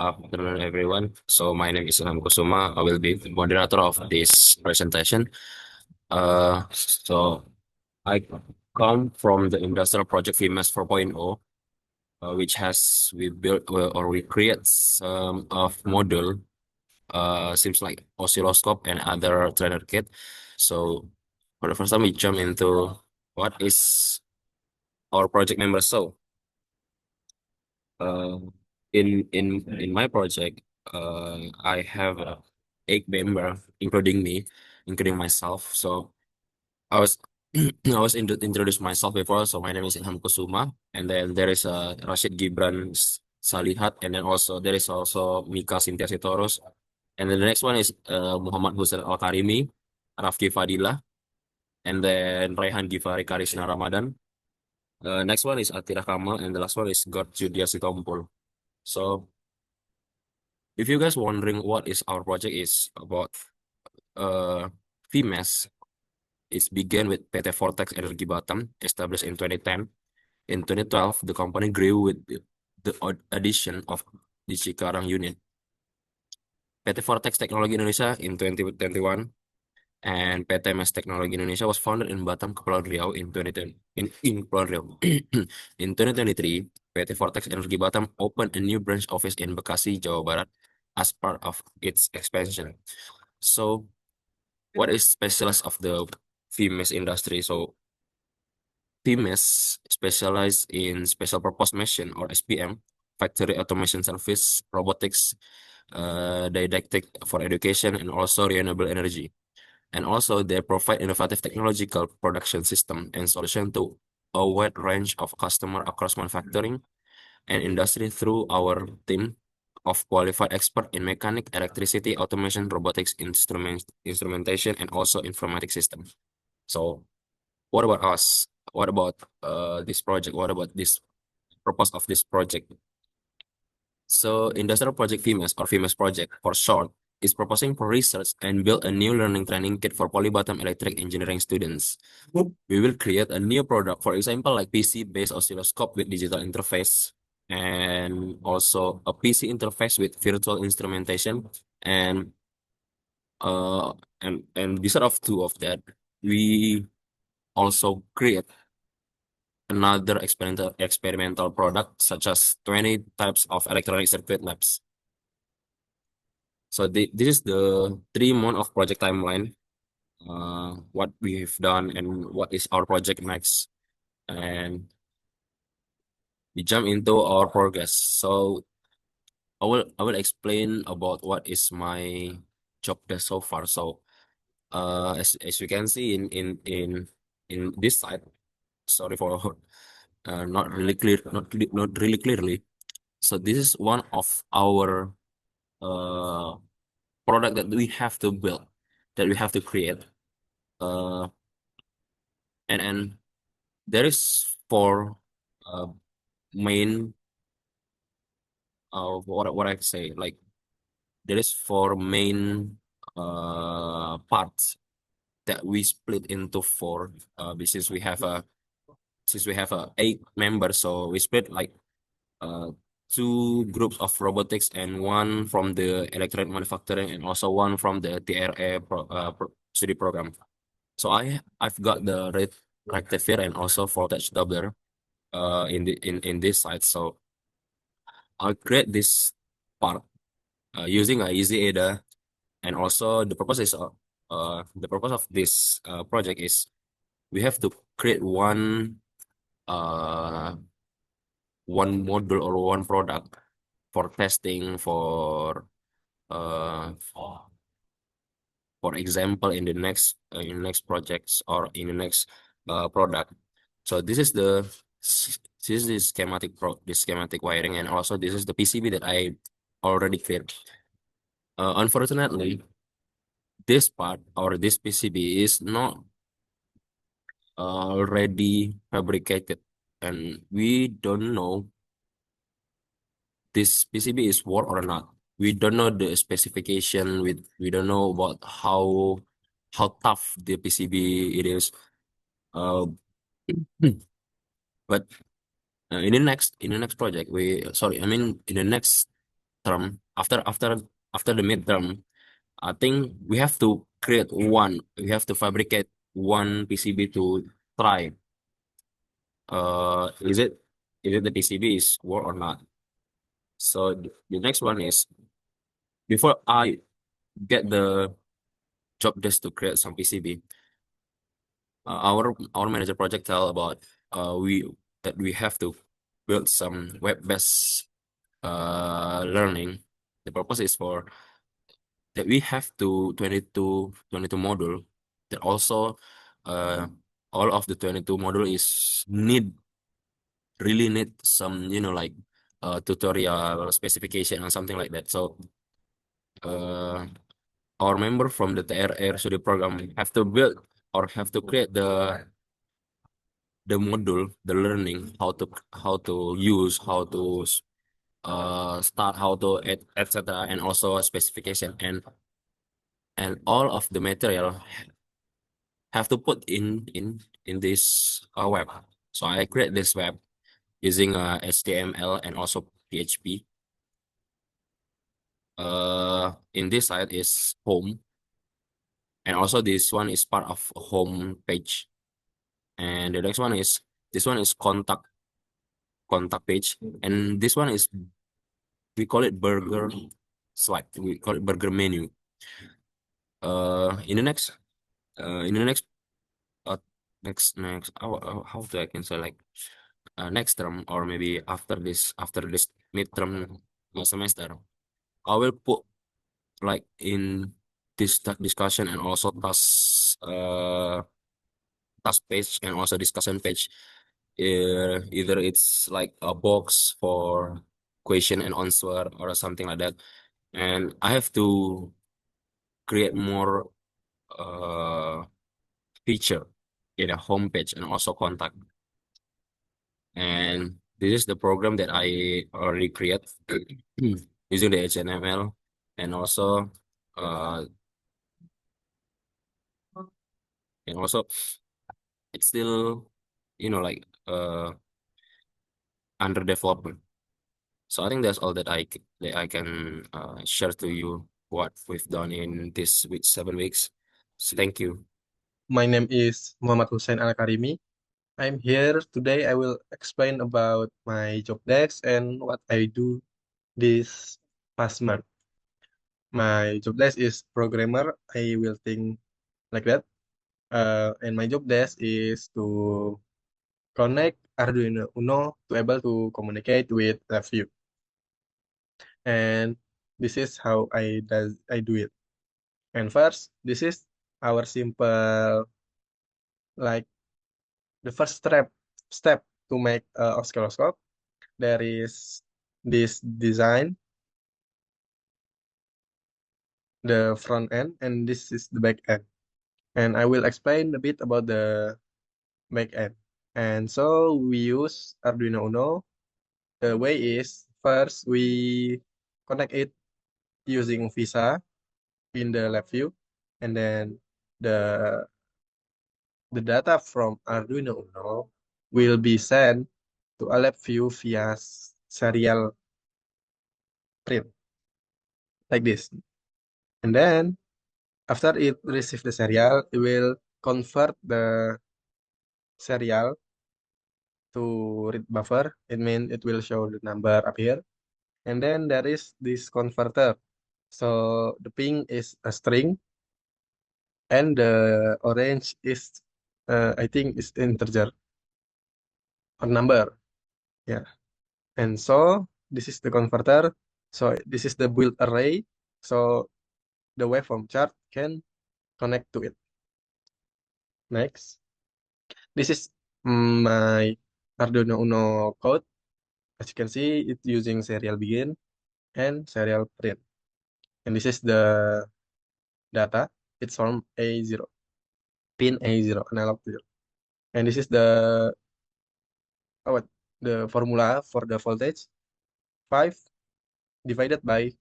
afternoon, everyone. So my name is Ilham Kusuma. I will be the moderator of this presentation. So I come from the industrial project VMS 4.0, which has we built or we create some of model, seems like oscilloscope and other trainer kit. So for the first time, we jump into what is our project member. So uh, in my project, I have 8 member, including me, including myself. So I was I was introduced myself before. So my name is Ilham Kusuma, and then there is Rashid Gibran Salihat, and then also there is also Mika Sintia Sitorus, and then the next one is Muhammad Hussein Al Karimi, Rafki Fadila, and then Raihan Gifari Karisna Ramadan. Next one is Atira Kamal, and the last one is God Judia Sitompul. So if you guys wondering what is our project is about, uh VMES is began with PT Vortex Energi Batam, established in 2010. In 2012, the company grew with the addition of the Cikarang unit, PT Vortex Teknologi Indonesia in 2021, and PT MS Teknologi Indonesia was founded in Batam, Kepulauan Riau in 2010. In Kepulauan Riau. In 2023, PT Vortex Energi Batam opened a new branch office in Bekasi, Jawa Barat as part of its expansion. So what is specialist of the VMS industry? So VMS specialize in special purpose machine or SPM, factory automation service, robotics, didactic for education, and also renewable energy. And also they provide innovative technological production system and solution to a wide range of customer across manufacturing and industry through our team of qualified expert in mechanic, electricity, automation, robotics, instrumentation, and also informatics system. So what about us? What about this project? What about this purpose of this project? So Industrial Project VMS or VMS project for short is proposing for research and build a new learning training kit for Polybatam Electric Engineering students. We will create a new product, for example, like PC-based oscilloscope with digital interface, and also a PC interface with virtual instrumentation, and uh and besides of two of that, we also create another experimental product such as 20 types of electronic circuit labs. So this is the 3 month of project timeline, what we've done and what is our project next. And we jump into our progress. So I will explain about what is my job there so far. So as you can see in this side, sorry for not really clear, not really clearly. So this is one of our uh, product that we have to build, that we have to create. Uh, and there is 4 main, what I say, like there is 4 main parts that we split into 4, since we have a 8 members, so we split like uh, 2 groups of robotics and 1 from the electronic manufacturing and also 1 from the TRA study program. So I've got the rectifier and also voltage doubler in this side. So I'll create this part using a Easy Ada, and also the purpose of this project is we have to create uh one module or one product for testing uh for example in the next projects or in the next product. So this is the schematic wiring, and also this is the PCB that I already created. Unfortunately, this part or this PCB is not already fabricated, and we don't know this PCB is work or not. We don't know the specification. We don't know about how tough the PCB it is. Uh, but in the next project, we sorry, I mean in the next midterm, after the midterm, I think we have to fabricate one PCB to try. Is it the PCB is work or not? So the next one is before I get the job desk to create some PCB, our manager project tell about we that we have to build some web-based learning. The purpose is for that we have to 22 module that also uh, all of the 22 module is really need some like tutorial specification or something like that. So uh, our member from the TRR study program have to build or have to create the module, the learning, how to use, how to start, how to etc. And also a specification and all of the material have to put in this web. So I create this web using HTML and also PHP. In this side is home, and also this one is part of home page. And the next one is this one is contact page, and this one is we call it burger slide. We call it burger menu. In the next in the next uh, next how do I can say like next term or maybe after this midterm semester, I will put like in this discussion and also task page and also discussion page. Either it's like a box for question and answer or something like that, and I have to create more uh feature in a homepage and also contact. And this is the program that I already create using the HTML, and also uh and also it's still like under development. So I think that's all that I can share to you what we've done in this week 7 weeks. So thank you. My name is Muhammad Hussein Al-Karimi. I'm here today. I will explain about my job desk and what I do this past month. My job desk is programmer. I will think like that. And my job desk is to connect Arduino Uno to able to communicate with LabVIEW. And this is how I do it. And first, this is our simple like the first step to make oscilloscope. There is this design, the front end, and this is the back end. And I will explain a bit about the back end. And so we use Arduino Uno. The way is first we connect it using VISA in the lab view, and then the the data from Arduino Uno will be sent to a lab view via serial print like this. And then after it receives the serial, it will convert the serial to read buffer. It means it will show the number up here. And then there is this converter. So the pink is a string and the orange is I think is integer or number. Yeah. And so this is the converter. So this is the build array. So the waveform chart can connect to it. Next. This is my Arduino Uno code. As you can see, it's using serial begin and serial print. And this is the data. It's from A0, pin A0, analog 0. And this is what the formula for the voltage 5 divided by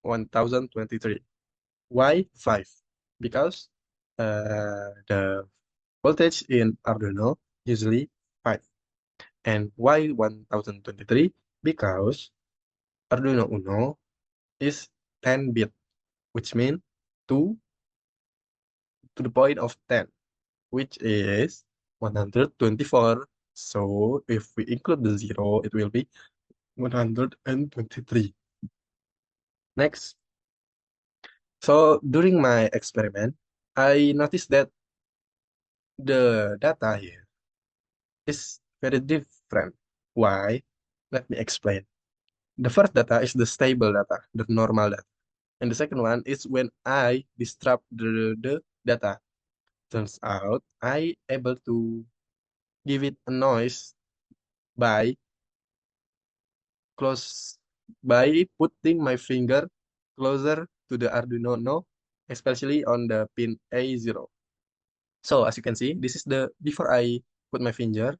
1023. Why 5? Because the voltage in Arduino usually 5. And why 1023? Because Arduino Uno is 10 bit, which means 2 to the point of 10, which is 124. So if we include the zero, it will be 123. Next. So during my experiment, I noticed that the data here is very different. Why? Let me explain. The first data is the stable data, the normal data. And the second one is when I disrupt the data. Turns out I able to give it a noise by close by putting my finger closer to the Arduino Uno, especially on the pin A0. So as you can see, this is the before I put my finger,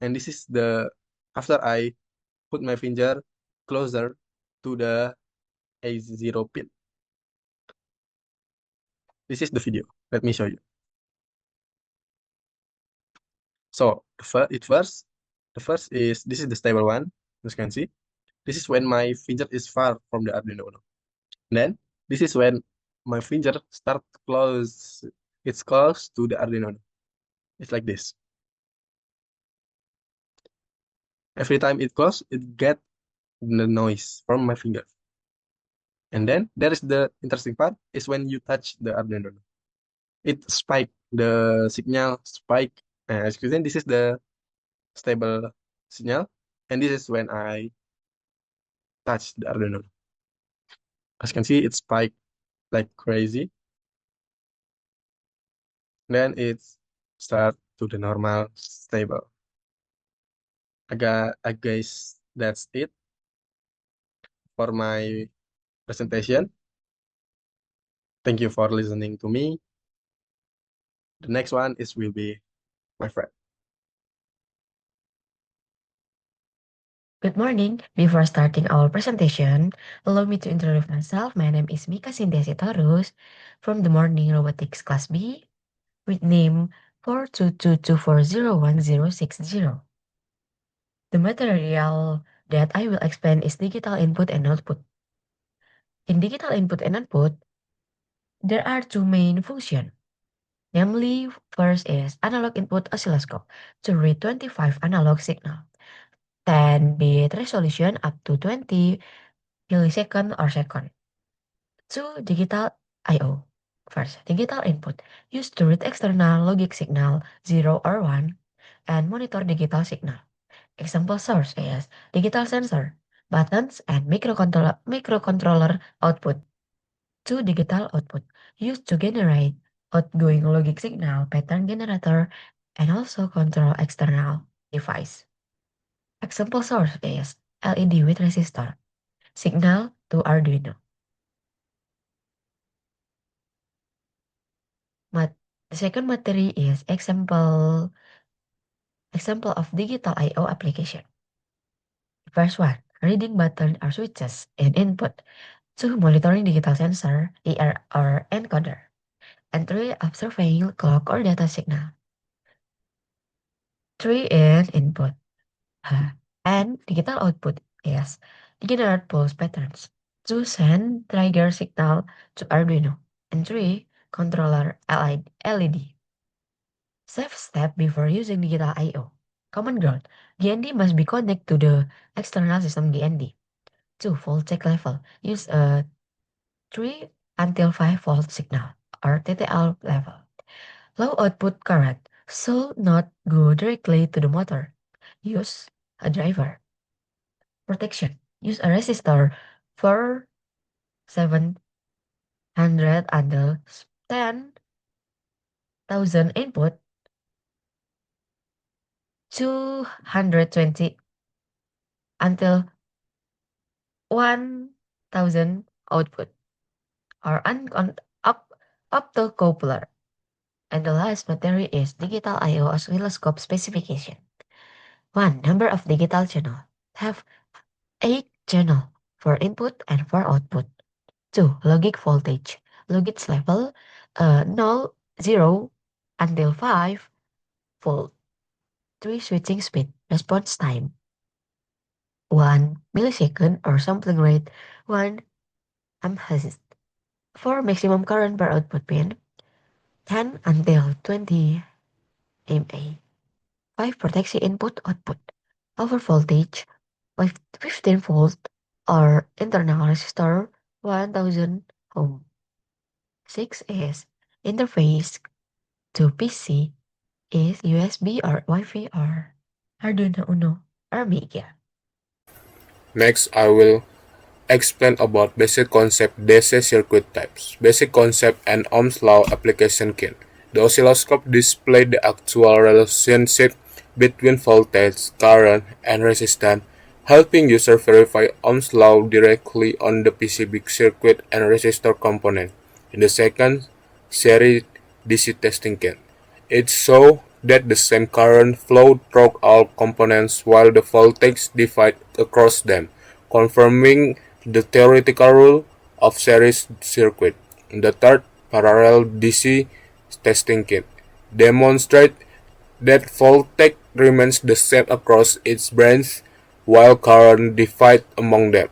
and this is the after I put my finger closer to the A0 pin. This is the video. Let me show you. So the first is this is the stable one. As you can see, this is when my finger is far from the Arduino Uno. Then this is when my finger start close. It's close to the Arduino Uno. It's like this. Every time it close, it get the noise from my finger. And then there is the interesting part is when you touch the Arduino. It spike the signal spike. As you can see, this is the stable signal, and this is when I touch the Arduino. As you can see, it spike like crazy. Then it start to the normal stable. I guess that's it for my presentation. Thank you for listening to me. The next one is will be my friend. Good morning. Before starting our presentation, allow me to introduce myself. My name is Mika Cynthia Sitorus from the Morning Robotics Class B with name 422240160. The material that I will explain is digital input and output. In digital input and output, there are two main functions. Namely, first is analog input oscilloscope to read 25 analog signal, 10-bit resolution up to 20 millisecond or second. Two, digital I/O. First, digital input used to read external logic signal 0 or 1 and monitor digital signal. Example source is digital sensor, buttons, and microcontroller output. Two, digital output used to generate outgoing logic signal, pattern generator, and also control external device. Example source is LED with resistor, signal to Arduino. The second material is example of digital I/O application. First one, reading button or switches and input. Two, monitoring digital sensor, ER or encoder. And three, observing clock or data signal. Three in input. And digital output is generate pulse patterns. Two, send trigger signal to Arduino. And three, controller LED. Safe step before using digital I/O. Common ground. GND must be connected to the external system GND. 2. Voltage level. Use a 3 until 5 volt signal or TTL level. Low output current should not go directly to the motor. Use a driver. Protection. Use a resistor for 700 until 10,000 input, 220 until 1,000 output or optocoupler. And the last material is digital I/O oscilloscope specification. 1. Number of digital channel. Have 8 channel for input and for output. 2. Logic voltage. Logic level 0, 0 until 5 volt. 3. Switching speed. Response time 1 millisecond or sampling rate 1 emphasis. For maximum current per output pin, 10 until 20 mA. 5 protects the input-output. Over voltage, with 15 volt or internal resistor 1000 ohm. 6 is interface to PC is USB or Wi-Fi or Arduino Uno or Amiga. Next, I will explain about basic concept DC circuit types. Basic concept and Ohm's law application kit. The oscilloscope displays the actual relationship between voltage, current, and resistance, helping user verify Ohm's law directly on the PCB circuit and resistor component. In the second series DC testing kit, it shows that the same current flow through all components while the voltage divides across them, confirming the theoretical rule of series circuit. The third parallel DC testing kit demonstrates that voltage remains the same across its branches while current divides among them.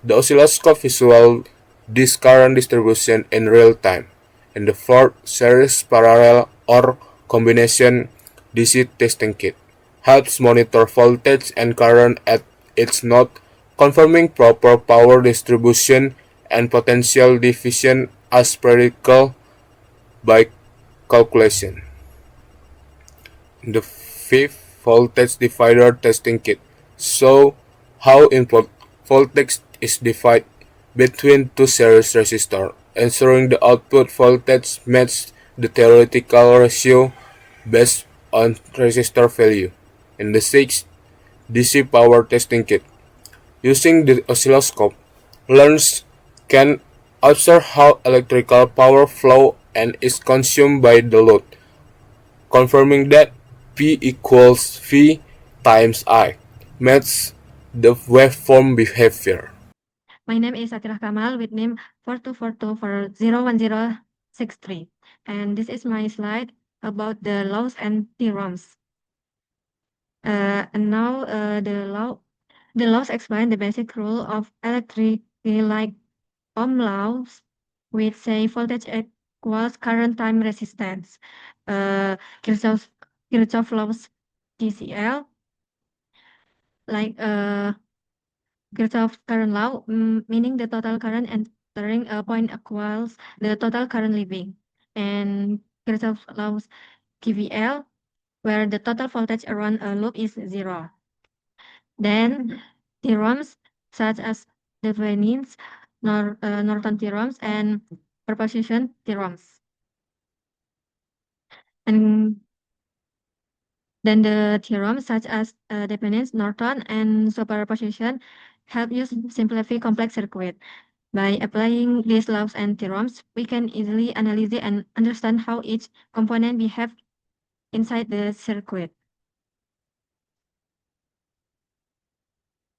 The oscilloscope visualizes this current distribution in real time. In the fourth series parallel or combination DC testing kit helps monitor voltage and current at its node, confirming proper power distribution and potential division as practical by calculation. The fifth voltage divider testing kit shows how input voltage is divided between two series resistors, ensuring the output voltage matches the theoretical ratio based on resistor value. In the sixth DC power testing kit, using the oscilloscope, learners can observe how electrical power flows and is consumed by the load, confirming that P equals V times I matches the waveform behavior. My name is Atirah Kamal with name 4242401063, and this is my slide about the laws and theorems. And now the laws explain the basic rule of electricity like Ohm laws, which say voltage equals current time resistance. Kirchhoff laws KCL, like Kirchhoff's current law, meaning the total current entering a point equals the total current leaving, and Kirchhoff's laws KVL, where the total voltage around a loop is zero. Then theorems such as Thevenin's, Norton theorems, and proposition theorems. And then the theorems such as Thevenin's, Norton, and superposition help you simplify complex circuit. By applying these laws and theorems, we can easily analyze and understand how each component behaves inside the circuit.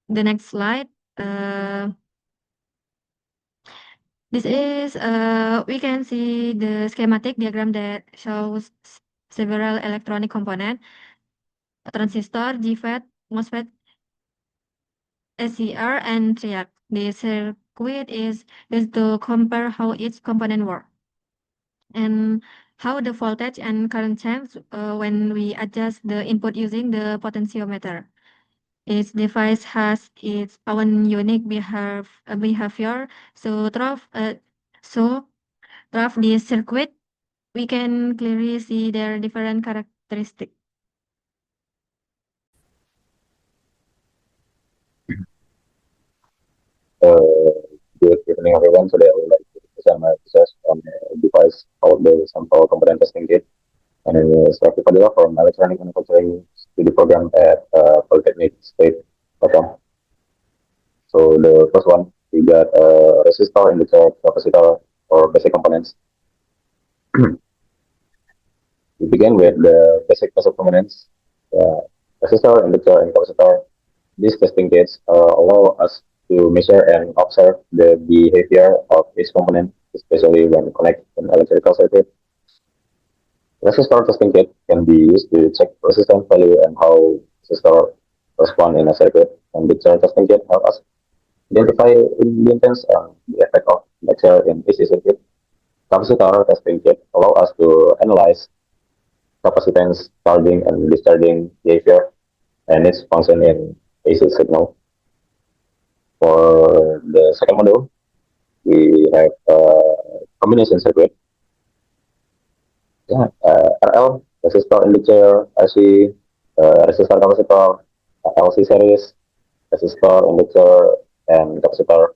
The next slide. This is, we can see the schematic diagram that shows several electronic components, transistor, GFET, MOSFET, SCR, and triac. The circuit is to compare how each component works and how the voltage and current change when we adjust the input using the potentiometer. Each device has its own unique behavior. So through this circuit, we can clearly see their different characteristics. Good evening, everyone. Today I would like to present my research on a device called the sample component testing kit. And it is Rafi Fadila from Electronic Manufacturing Study Program at Polytechnic State Batam. So the first one, we got resistor, inductor, capacitor, or basic components. We begin with the basic components, resistor, inductor, and capacitor. These testing kits allow us to measure and observe the behavior of each component, especially when connected an electrical circuit. Resistor testing kit can be used to check resistance value and how resistor respond in a circuit. And inductor testing kit help us identify impedance and the effect of lecture in AC circuit. Capacitor testing kit allow us to analyze capacitance, charging, and discharging behavior and its function in AC signal. For the second module, we have combination circuit. Yeah, RL, resistor inductor, RC, resistor capacitor, LC series, resistor inductor, and capacitor.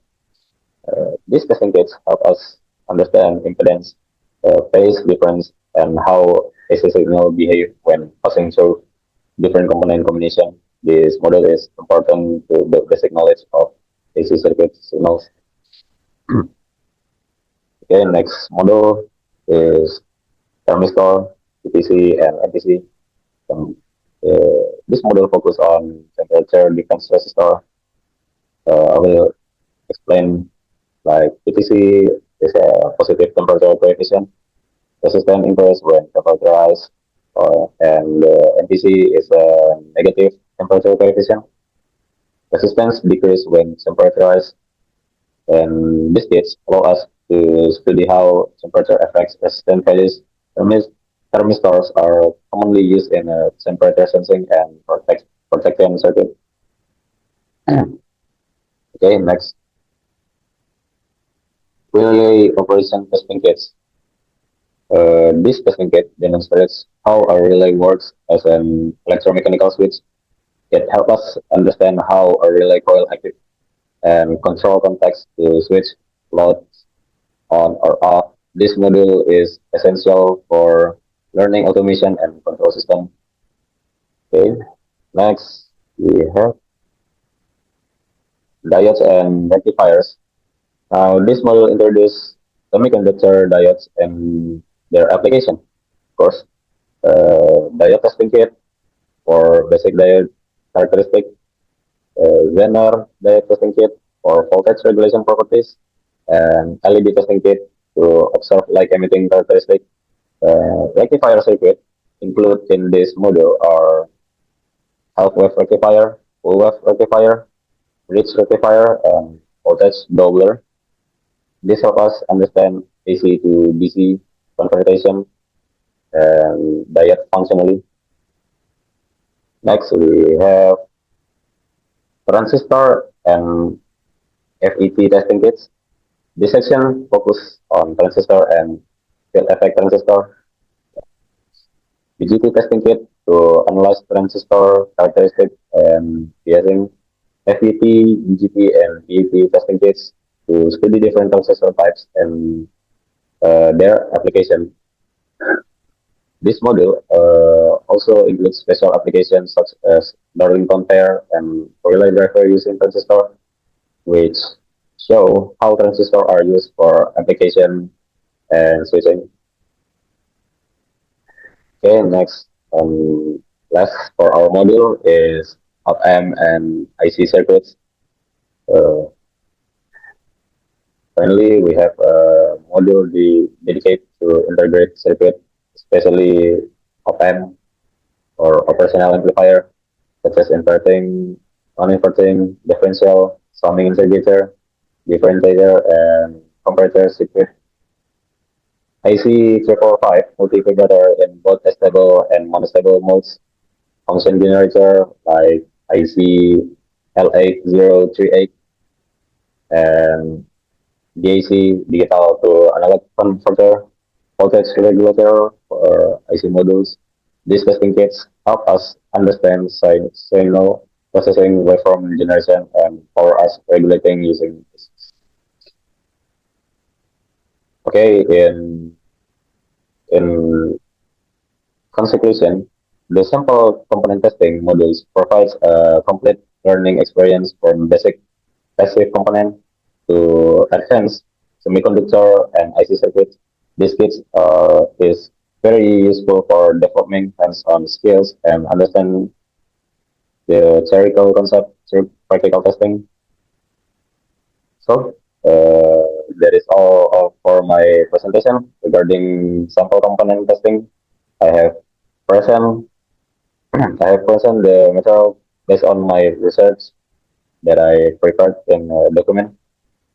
These testing kits help us understand impedance, phase difference, and how AC signal behave when passing through different component combination. This model is important to build basic knowledge of AC circuit signals. Okay, next model is thermistor, PTC, and NTC. This model focus on temperature defense resistor. I will explain like PTC is a positive temperature coefficient, resistant increase when temperature rise, and NTC is a negative temperature coefficient. Resistance decrease when temperature rise, and this kits allow us to study how temperature affects resistant values. Thermistors are commonly used in temperature sensing and protection circuit. Okay, next. Relay operation testing kits. This testing kit demonstrates how a relay works as an electromechanical switch. It helps us understand how a relay coil activates and control contacts to switch loads on or off. This module is essential for learning automation and control system. Okay, next we have diodes and rectifiers. Now this module introduces semiconductor diodes and their application. Of course, diode testing kit for basic diode characteristic, Zener diode testing kit for voltage regulation properties, and LED testing kit to observe light emitting characteristic. Rectifier circuit included in this module are half wave rectifier, full wave rectifier, bridge rectifier, and voltage doubler. This helps us understand AC to DC conversion and diode functionally. Next, we have transistor and FET testing kits. This section focuses on transistor and field effect transistor. BGT testing kit to analyze transistor characteristics and biasing. FET, BGT, and PET testing kits to study different transistor types and their application. This module also includes special applications such as Darlington pair and relay driver using transistor, which show how transistors are used for application and switching. Okay, next, last for our module is op-amp and IC circuits. Finally, we have a module dedicated to integrate circuit, especially op-amp or operational amplifier, such as inverting, non-inverting, differential, summing integrator, differentiator, and comparator circuit. IC345 multivibrator in both stable and monostable modes. Function generator like IC L8038 and DAC digital to analog converter, voltage regulator for IC modules. These testing kits help us understand signal processing, waveform generation, and power us regulating using this. Okay, in conclusion, the sample component testing modules provides a complete learning experience from basic passive component to advanced semiconductor and IC circuits. This kit is very useful for developing hands-on skills and understand the theoretical concept through practical testing. So that is all for my presentation regarding sample component testing. I have present the material based on my research that I prepared in a document.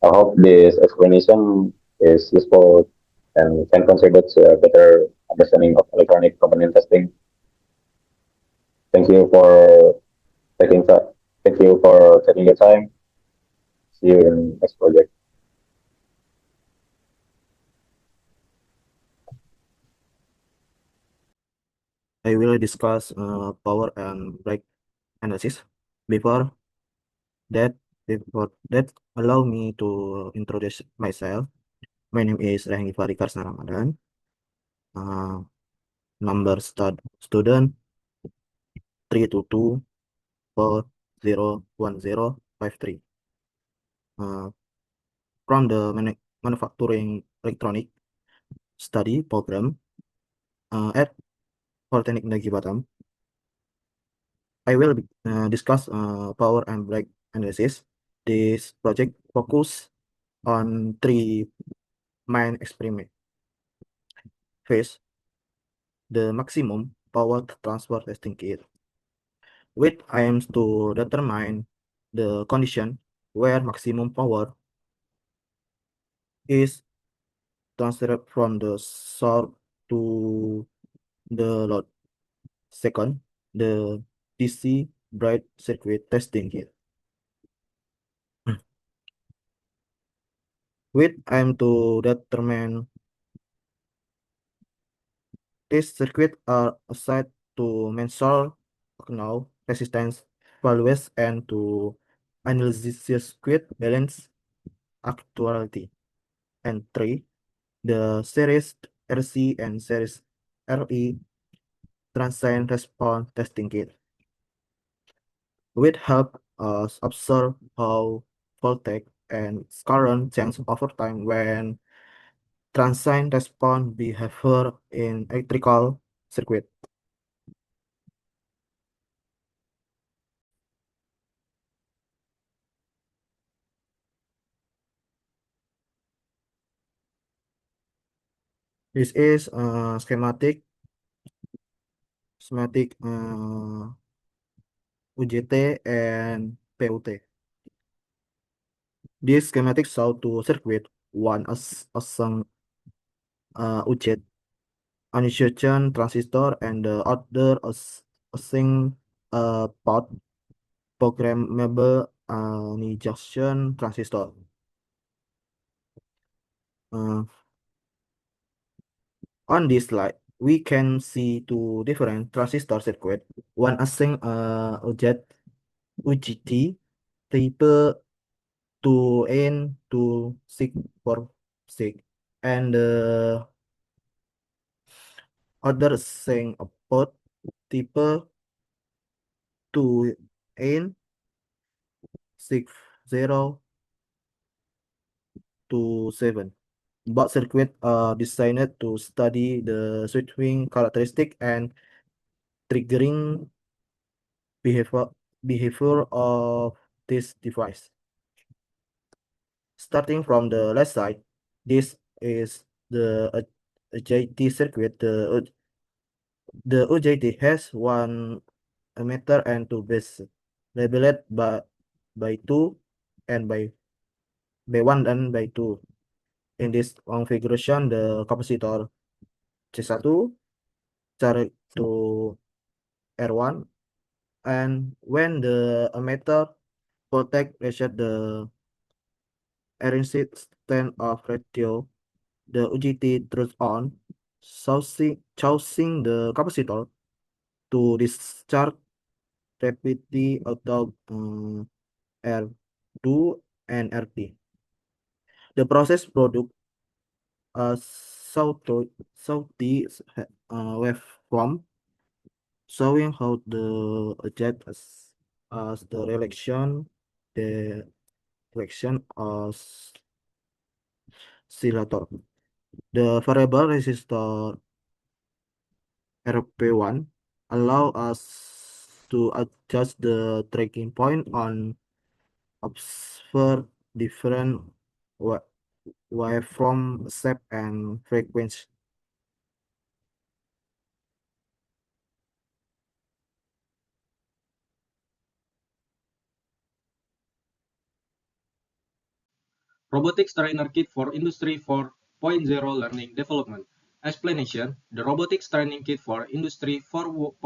I hope this explanation is useful and can contribute to a better understanding of electronic component testing. Thank you for taking time. Thank you for taking your time. See you in next project. I will discuss power and break analysis. Before that, before that, allow me to introduce myself. My name is Rahim Fari Karsna Ramadan. Number student 322401053. From the manufacturing electronic study program at Polytechnic Negeri Batam. I will discuss power and break analysis. This project focus on three main experiment. First, the maximum power transfer testing kit, which aims to determine the condition where maximum power is transferred from the source to the load. Second, the DC bright circuit testing kit, which aim to determine these circuits are assigned to measure signal resistance values and to analyze circuit balance actuality. And three, the series RC and series RE transient response testing kit, which help us observe how voltage and current change over time when transient response behavior in electrical circuit. This is schematic UJT and PUT. This schematic show two circuit, one as an UJT initiation transistor and the other as a single port programmable initiation transistor. On this slide, we can see two different transistor circuit. One async UJT type 2N 2646 and the other sync output type 2N 6027. Both circuit are designed to study the switching characteristic and triggering behavior of this device. Starting from the left side, this is the UJT circuit. The UJT has one emitter and two base labeled by 2 and by 1 and by 2. In this configuration, the capacitor C1 charged to R1, and when the emitter voltage reaches the resistance of ratio, the UJT turns on, causing the capacitor to discharge rapidly out of R2 and RT. The process product a salty waveform showing how the jet as the reaction oscillator. The variable resistor RP1 allow us to adjust the tracking point on observe different waveform shape and frequency. Robotics Trainer Kit for Industry 4.0 Learning Development. Explanation: the Robotics Training Kit for Industry 4.0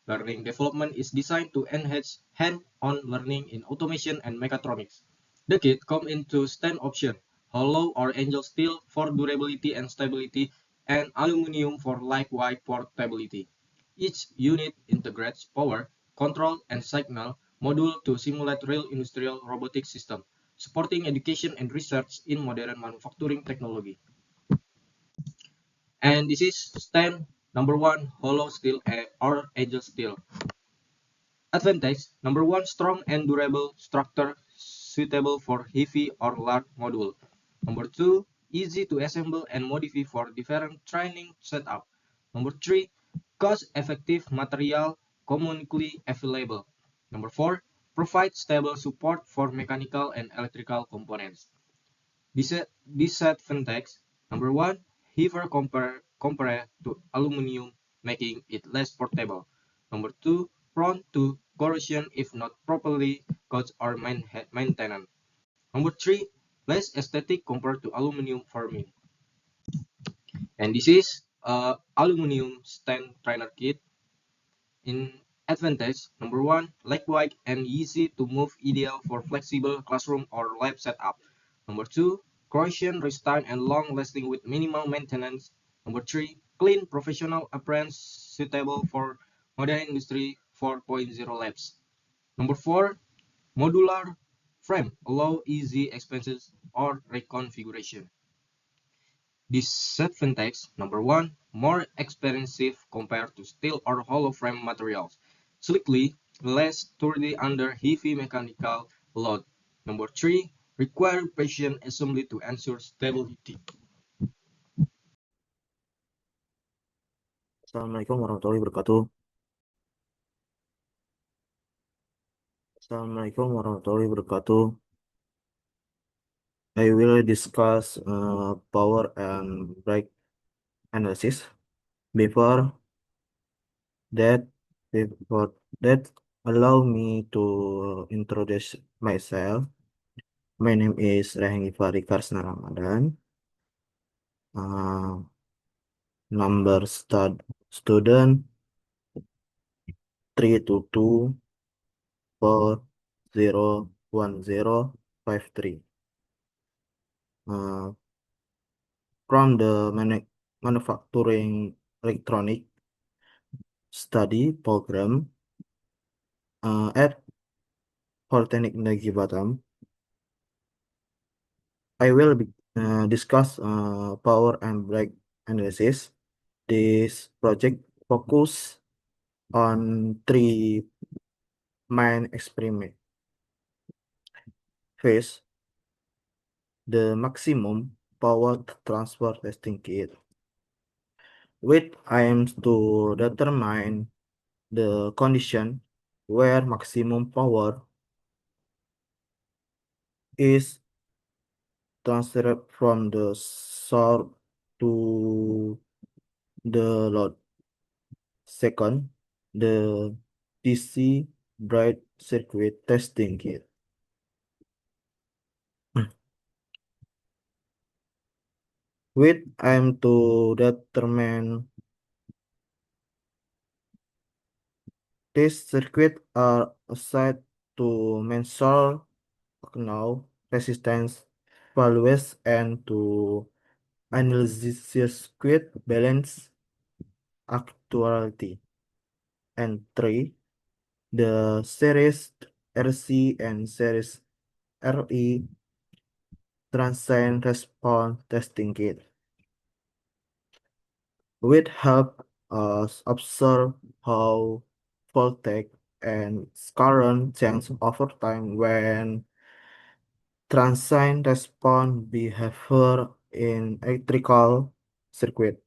Learning Development is designed to enhance hand-on learning in automation and mechatronics. The kit comes in two stand options: hollow or angel steel for durability and stability, and aluminum for lightweight portability. Each unit integrates power, control, and signal module to simulate real industrial robotic system, supporting education and research in modern manufacturing technology. And this is stand number 1, hollow steel or angel steel. Advantage: number 1, strong and durable structure suitable for heavy or large module. Number 2, easy to assemble and modify for different training setup. Number 3, cost-effective material commonly available. Number 4, provide stable support for mechanical and electrical components. Disadvantage: number 1, heavier compared to aluminum, making it less portable. Number 2, prone to corrosion if not properly coated or maintained. Number 3, less aesthetic compared to aluminum forming. And this is aluminum stand trainer kit. In advantage: number 1, lightweight and easy to move, ideal for flexible classroom or lab setup. Number 2, corrosion resistant and long lasting with minimal maintenance. Number 3, clean professional appearance suitable for modern industry 4.0 labs. Number 4, modular frame allow easy expansions or reconfiguration. Disadvantage: number 1, more expensive compared to steel or hollow frame materials. Slightly less sturdy under heavy mechanical load. Number 3, require patient assembly to ensure stability. Assalamualaikum warahmatullahi wabarakatuh. Assalamualaikum warahmatullahi wabarakatuh. I will discuss power and brake analysis. Before that, allow me to introduce myself. My name is Rehangi Fari Karsna Ramadan. Number student 322 401053. From the manufacturing electronic study program at Polytechnic Negeri Batam, I will discuss power and brake analysis. This project focus on 3 main experiments. First, the maximum power transfer testing kit, which aims to determine the condition where maximum power is transferred from the source to the load. Second, the DC bright circuit testing kit, which aim to determine these circuits are assigned to measure signal resistance values and to analyze circuit balance actuality. And 3, the series RC and series RE transient response testing kit, which help us observe how voltage and current change over time when transient response behavior in electrical circuit.